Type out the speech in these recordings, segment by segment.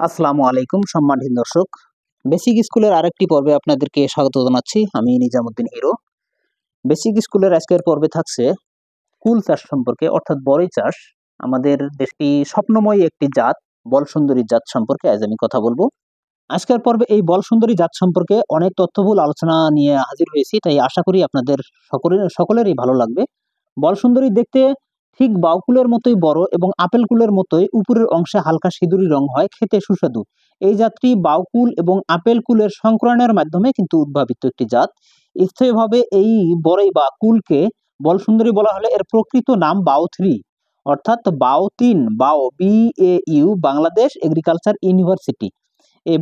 আসসালামু আলাইকুম সম্মানিত দর্শক। বেসিক স্কুলের আরেকটি পর্বে আপনাদেরকে স্বাগত জানাচ্ছি। আমি নিজামুদ্দিন হিরো। বেসিক স্কুলের আজকের পর্বে থাকছে কুল চাষ সম্পর্কে, অর্থাৎ বড়ই চাষ। আমাদের দেশটি স্বপ্নময়ী একটি জাত, বলসুন্দরী জাত সম্পর্কে আজ আমি কথা বলবো। আজকের পর্বে এই বলসুন্দরী জাত সম্পর্কে অনেক তথ্যবহুল আলোচনা নিয়ে হাজির হয়েছি, তাই আশা করি আপনাদের সকলেরই ভালো লাগবে। বলসুন্দরী দেখতে ঠিক বাউকুলের মতোই বড় এবং আপেল কুলের মতোই উপরের অংশে হালকা সিঁদুরি রং হয়, খেতে সুস্বাদু। এই জাতটি বাউকুল এবং আপেল কুলের সংক্রমণের মাধ্যমে কিন্তু উদ্ভাবিত একটি জাত। স্থায়ীভাবে এই বড়ই বা কুলকে বলসুন্দরী বলা হলে এর প্রকৃত নাম বাও থ্রি, অর্থাৎ বাও তিন, বাও BAU, বাংলাদেশ এগ্রিকালচার ইউনিভার্সিটি। এই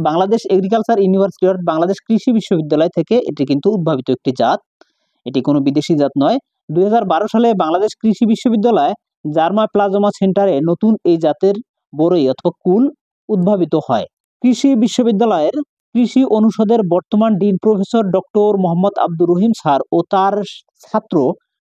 বাংলাদেশ এগ্রিকালচার ইউনিভার্সিটি অর্থাৎ বাংলাদেশ কৃষি বিশ্ববিদ্যালয় থেকে এটি কিন্তু উদ্ভাবিত একটি জাত। এটি কোনো বিদেশি জাত নয়। 2012 সালে বাংলাদেশ কৃষি বিশ্ববিদ্যালয় জার্মা প্লাজমা সেন্টারে নতুন এই জাতের বড়ই অথবা কুল উদ্ভাবিত হয়। কৃষি বিশ্ববিদ্যালয়ের কৃষি অনুষদের বর্তমান dean professor doctor Mohammad Abdur Rahim sir ও তার ছাত্র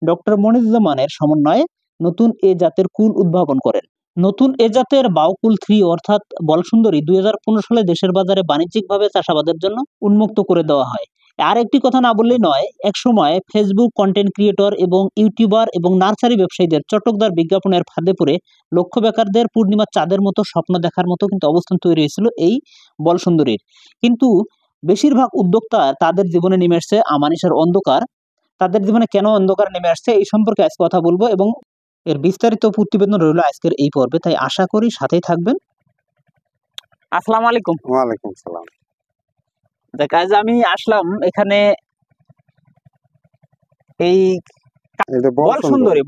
ডক্টর মনিরুজ্জামানের সমন্বয়ে নতুন এ জাতের কুল উদ্ভাবন করেন। নতুন এ জাতের বাউকুল 3 অর্থাৎ বলসুন্দরী 2015 সালে দেশের বাজারে বাণিজ্যিকভাবে চাষাবাদের জন্য উন্মুক্ত করে দেওয়া হয়। আর একটি কথা না বললেই নয়, একসময় ফেসবুক কন্টেন্ট ক্রিয়েটর এবং ইউটিউবার এবং নার্সারি ব্যবসায়ীদের চটকদার বিজ্ঞাপনের ফাঁদে পড়ে লক্ষ্য বেকারদের পূর্ণিমার চাঁদের মতো স্বপ্ন দেখার মতো কিন্তু অবস্থান তৈরি হয়েছিল এই বলসুন্দরীর। কিন্তু বেশিরভাগ উদ্যোক্তা তাদের জীবনে নেমে আসছে আমানিশার অন্ধকার। তাদের জীবনে কেন অন্ধকার নেমে আসছে এই সম্পর্কে আজ কথা বলবো এবং এর বিস্তারিত প্রতিবেদন রইল আজকের এই পর্বে, তাই আশা করি সাথেই থাকবেন। আসসালামু আলাইকুম। ওয়ালাইকুম সালাম। দেখ, আজ আমি আসলাম এখানে এই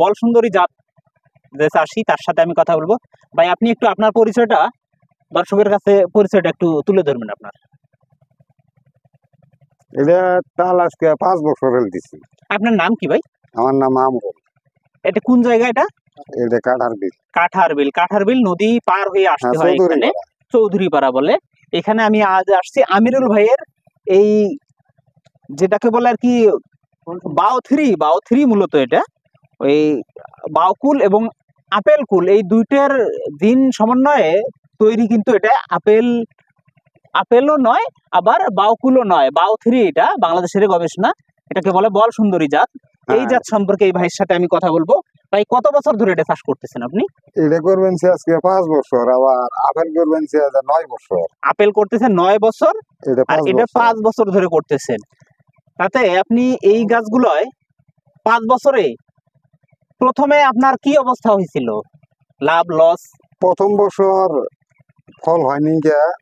বলসুন্দরী জাত যে চাষি, তার সাথে আমি কথা বলবো। ভাই, আপনি একটু আপনার পরিচয়টা দর্শকের কাছে একটু তুলে ধরবেন আপনার। এটা তাল আজকে 5 বছর দিছি। আপনার নাম কি ভাই? আমার নাম আমরুল। এটা কোন জায়গা? এটা কাঠারবিল নদী পার হয়ে আসতে হয় এখানে, চৌধুরীপাড়া বলে। এখানে আমি আজ আসছি আমিরুল ভাইয়ের এই যেটাকে বলে আর কি বাও থ্রি মূলত এটা ওই বাউকুল এবং আপেল কুল এই দুইটার জিন সমন্বয়ে তৈরি, কিন্তু এটা আপেলও নয় আবার বাউকুলও নয়, বাও থ্রি। এটা বাংলাদেশের গবেষণা, এটাকে বলে বলসুন্দরী জাত। এই জাত সম্পর্কে এই ভাইয়ের সাথে আমি কথা বলবো। ভাই, কত বছর ধরে এটা চাষ করতেছেন আপনি? এটা করবেন আজকে 5 বছর, আবার আপেল করবেন 9 বছর। আপেল করতেছেন 9 বছর, আর এটা 5 বছর ধরে করতেছেন। তাতে আপনি এই গাছগুলোয় 5 বছরে প্রথমে আপনার কি অবস্থা হয়েছিল, লাভ লস? প্রথম বছর ফল হয়নি,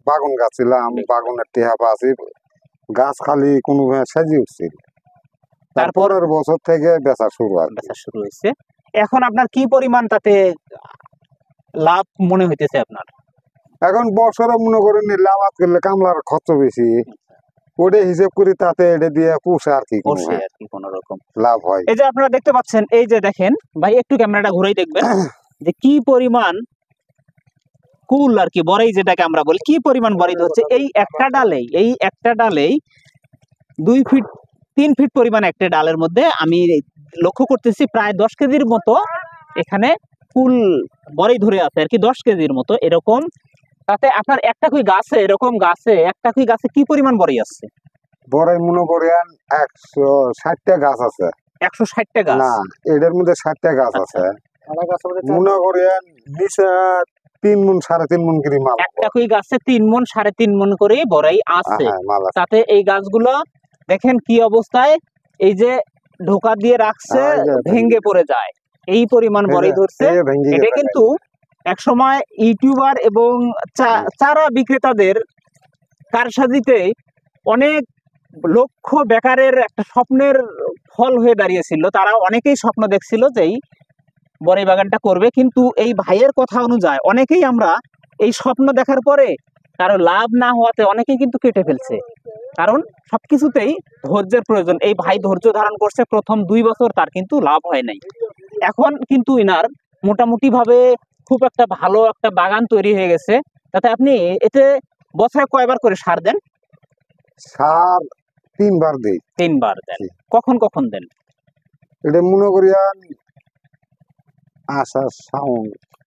বাগান গাছিলাম, বাগানের টেহা পাচ্ছি, গাছ খালি কোনো সাজি উঠছিল। তারপরের বছর থেকে বেচা শুরু হয়েছে। এখন আপনার কি পরিমাণ তাতে লাভ মনে হইতেছে আপনার? এখন বছরে মনে করেন লাভ করলে কামলার খরচ বেশি, ওটা হিসেব করি, তাতে এটা দিয়ে পুষে আর কি কোন রকম লাভ হয়। এই যে আপনারা দেখতে পাচ্ছেন, এই যে দেখেন ভাই, একটু ক্যামেরাটা ঘুরাই দেখবেন যে কি পরিমাণ কুল আর কি বড়ই, যেটাকে আমরা বলি, কি পরিমাণ বড়ই ধরছে। এই একটা ডালেই 2 ফিট 3 ফিট পরিমাণ একটা ডালের মধ্যে আমি লক্ষ্য করতেছি প্রায় 10 কেজির মতো এখানে কুল বড়ই ধরে আছে আর কি, 10 কেজির মতো এরকম। তাতে আপনার একটা গাছে কি পরিমাণ বড়ই আছে? বড়ই মনে করেন 160টা গাছ আছে। 160টা গাছ? না, এটার মধ্যে 60টা গাছ আছে। মনে করেন নিচে 3 মণ 3.5 মণ করে মাল। একটা গাছে 3 মণ 3.5 মণ করে বড়ই আছে। তাতে এই গাছগুলো দেখেন কি অবস্থায়, এই যে ঢোকা দিয়ে রাখছে, ভেঙে পড়ে যায়, এই পরিমাণ বড়ই ধরছে। এটা কিন্তু একসময় ইউটিউবার এবং চারা বিক্রেতাদের কারসাজিতে অনেক লক্ষ বেকারের একটা স্বপ্নের ফল হয়ে দাঁড়িয়েছিল। তারা অনেকেই স্বপ্ন দেখছিল যে এই বড়ই বাগানটা করবে, কিন্তু এই ভাইয়ের কথা অনুযায়ী অনেকেই আমরা এই স্বপ্ন দেখার পরে কারো লাভ না হওয়াতে অনেকেই কিন্তু কেটে ফেলছে, কারণ সবকিছুতেই ধৈর্যের প্রয়োজন। এই ভাই ধৈর্য ধারণ করছে, প্রথম 2 বছর তার কিন্তু লাভ হয় নাই। এখন কিন্তু ইনার মোটামুটি ভাবে খুব একটা ভালো একটা বাগান তৈরি হয়ে গেছে। তাতে আপনি এতে বছরে কয়বার করে সার দেন? সার 3 বার দেই। 3 বার দেন? কখন কখন দেন? এটা মনে করিয়া আষাঢ়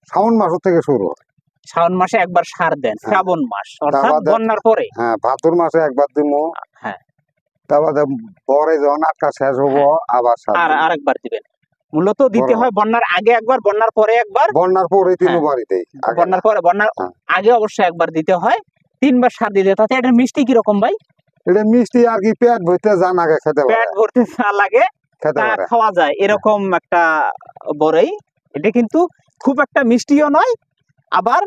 শ্রাবণ মাস থেকে শুরু হয়। শ্রাবণ মাসে একবার সার দেন, হ্যাঁ। শ্রাবণ মাস অর্থাৎ বাদে- বন্যার পরে। হ্যাঁ, ভাদ্র মাসে একবার দিমু। হ্যাঁ। তারপরে পরে যখন আটকা শেষ হবো হ্যাঁ। আবার সার আর দিমু। আরেকবার দিবেন। মূলত দিতে বড় হয় বন্যার আগে একবার, বন্যার পরে একবার। বন্যার পরে হ্যাঁ। তিনবার দেই, আগে বন্যার না। পরে, বন্যার হ্যাঁ। আগে অবশ্যই একবার দিতে হয়, 3বার সার দিতে হয়। তাতে এটা মিষ্টি কিরকম ভাই? এটা মিষ্টি আর কি, পেট ভরতে জান আগে খেতে পারে, পেট ভরতে যা লাগে খেতে তা পারে। খাওয়া যায়, এরকম একটা বড়ই। এটা কিন্তু খুব একটা মিষ্টিও নয়, আবার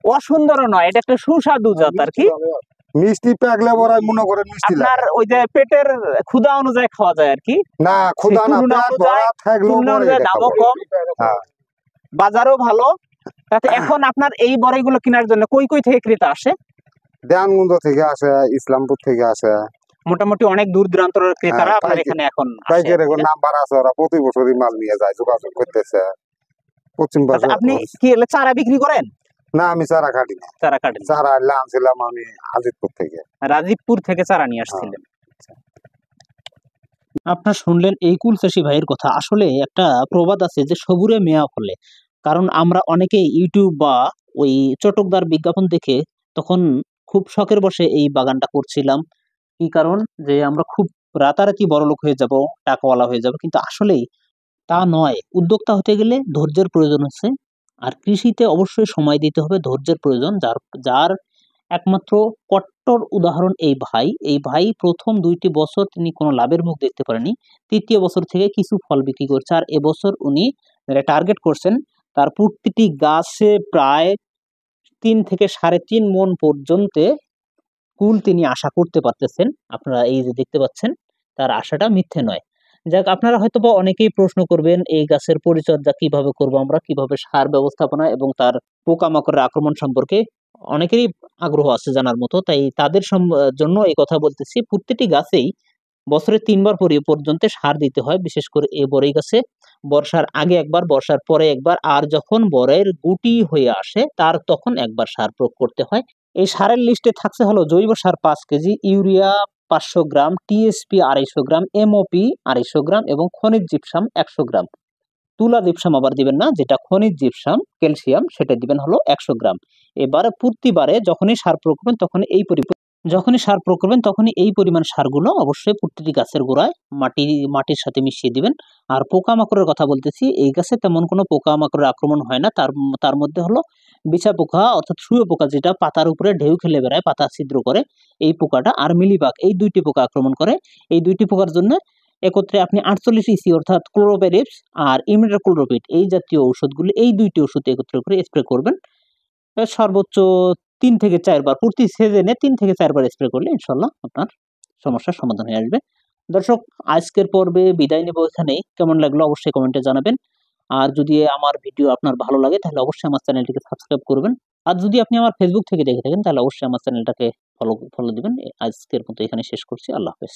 অসুন্দরও নয়, এটা একটা সুস্বাদু জাত আর কি। মিষ্টি পাকলে বড় মনে করে মিষ্টি আপনার লাগে। ওই যে পেটের ক্ষুধা অনুযায়ী খাওয়া যায় আর কি। না, ক্ষুধা না, তুলনা পেট অনুযায়ী- ভরা থাকলেও তুলনা পরে অনুযায়ী এটা দামও খাবো। কম, হ্যাঁ। বাজারও ভালো। তাতে এখন আপনার এই বড়ইগুলো কেনার জন্য কই কই থেকে ক্রেতা আসে? দেয়ানগঞ্জ থেকে আসে, ইসলামপুর থেকে আসে। মোটামুটি অনেক দূর দূরান্তরের ক্রেতারা হ্যাঁ, আপনার এখানে এখন আসে। পাইকারের এখন নাম্বার আছে, ওরা প্রতি বছরই মাল নিয়ে যায়, যোগাযোগ করতেছে। পশ্চিম আচ্ছা, পাশে আপনি কি এলে চারা বিক্রি করেন? না, আমি চারা কাটি না। চারা কাটেন? চারা আনছিলাম আমি আজিতপুর থেকে। রাজীবপুর থেকে চারা নিয়ে আসছিলেন। আপনারা শুনলেন এই কুল চাষি ভাইয়ের কথা। আসলে একটা প্রবাদ আছে যে সবুরে মেয়া ফলে। কারণ আমরা অনেকেই ইউটিউব বা ওই চটকদার বিজ্ঞাপন দেখে তখন খুব শখের বশে এই বাগানটা করছিলাম। কি কারণ, যে আমরা খুব রাতারাতি বড়লোক হয়ে যাব, টাকাওয়ালা হয়ে যাব, কিন্তু আসলেই তা নয়। উদ্যোক্তা হতে গেলে ধৈর্যের প্রয়োজন আছে, আর কৃষিতে অবশ্যই সময় দিতে হবে, ধৈর্যের প্রয়োজন। যার যার একমাত্র কট্টর উদাহরণ এই ভাই। এই ভাই প্রথম 2টি বছর তিনি কোনো লাভের মুখ দেখতে পারেনি, 3য় বছর থেকে কিছু ফল বিক্রি করছে। আর এবছর উনি টার্গেট করছেন তার প্রতিটি গাছে প্রায় 3 থেকে 3.5 মণ পর্যন্ত কুল তিনি আশা করতে পারতেছেন। আপনারা এই যে দেখতে পাচ্ছেন, তার আশাটা মিথ্যে নয়। যাক, আপনারা হয়তো বা অনেকেই প্রশ্ন করবেন এই গাছের পরিচর্যা কিভাবে করব আমরা, কিভাবে সার ব্যবস্থাপনা এবং তার পোকামাকড়ের আক্রমণ সম্পর্কে অনেকেরই আগ্রহ আছে জানার মতো। তাই তাদের জন্য এই কথা বলতেছি, প্রত্যেকটি গাছেই বছরে 3বার পর্যন্ত সার দিতে হয়। বিশেষ করে এই বড়ই গাছে বর্ষার আগে একবার, বর্ষার পরে একবার, আর যখন বড়ের গুটি হয়ে আসে তার তখন একবার সার প্রয়োগ করতে হয়। এই সারের লিস্টে থাকছে হলো জৈব সার 5 কেজি, ইউরিয়া 500 গ্রাম, টিএসপি 250 গ্রাম, এমওপি 250 গ্রাম এবং খনিজ জিপসাম 100 গ্রাম। তুলা জিপসাম আবার দিবেন না, যেটা খনিজ জিপসাম ক্যালসিয়াম, সেটা দিবেন হলো 100 গ্রাম। এবার প্রতিবারে যখনই সার প্রয়োগ করবেন তখনই এই পরিমাণ সারগুলো অবশ্যই প্রতিটি গাছের গোড়ায় মাটির সাথে মিশিয়ে দিবেন। আর পোকামাকড়ের কথা বলতেছি, এই গাছে তেমন কোনো পোকামাকড়ের আক্রমণ হয় না। তার মধ্যে হলো বিছা পোকা অর্থাৎ শুঁয়ো পোকা, যেটা পাতার উপরে ঢেউ খেলে বেড়ায়, পাতা ছিদ্র করে, এই পোকাটা, আর মিলিবাগ, এই 2টি পোকা আক্রমণ করে। এই 2টি পোকার জন্য একত্রে আপনি 48 ইসি অর্থাৎ ক্লোরোপেরিপস আর ইমিডাক্লোপিড এই জাতীয় ঔষধগুলি, এই 2টি ওষুধ একত্রে করে স্প্রে করবেন। সর্বোচ্চ 3 থেকে 4 বার, প্রতি সিজনে 3 থেকে 4 বার স্প্রে করলে ইনশাল্লাহ আপনার সমস্যার সমাধান হয়ে আসবে। দর্শক, আজকের পর্বে বিদায় নেব এখানেই। কেমন লাগলো অবশ্যই কমেন্টে জানাবেন। আর যদি আমার ভিডিও আপনার ভালো লাগে তাহলে অবশ্যই আমার চ্যানেলটিকে সাবস্ক্রাইব করবেন। আর যদি আপনি আমার ফেসবুক থেকে দেখে থাকেন তাহলে অবশ্যই আমার চ্যানেলটাকে ফলো দিবেন। আজকের মতো এখানে শেষ করছি। আল্লাহ হাফেজ।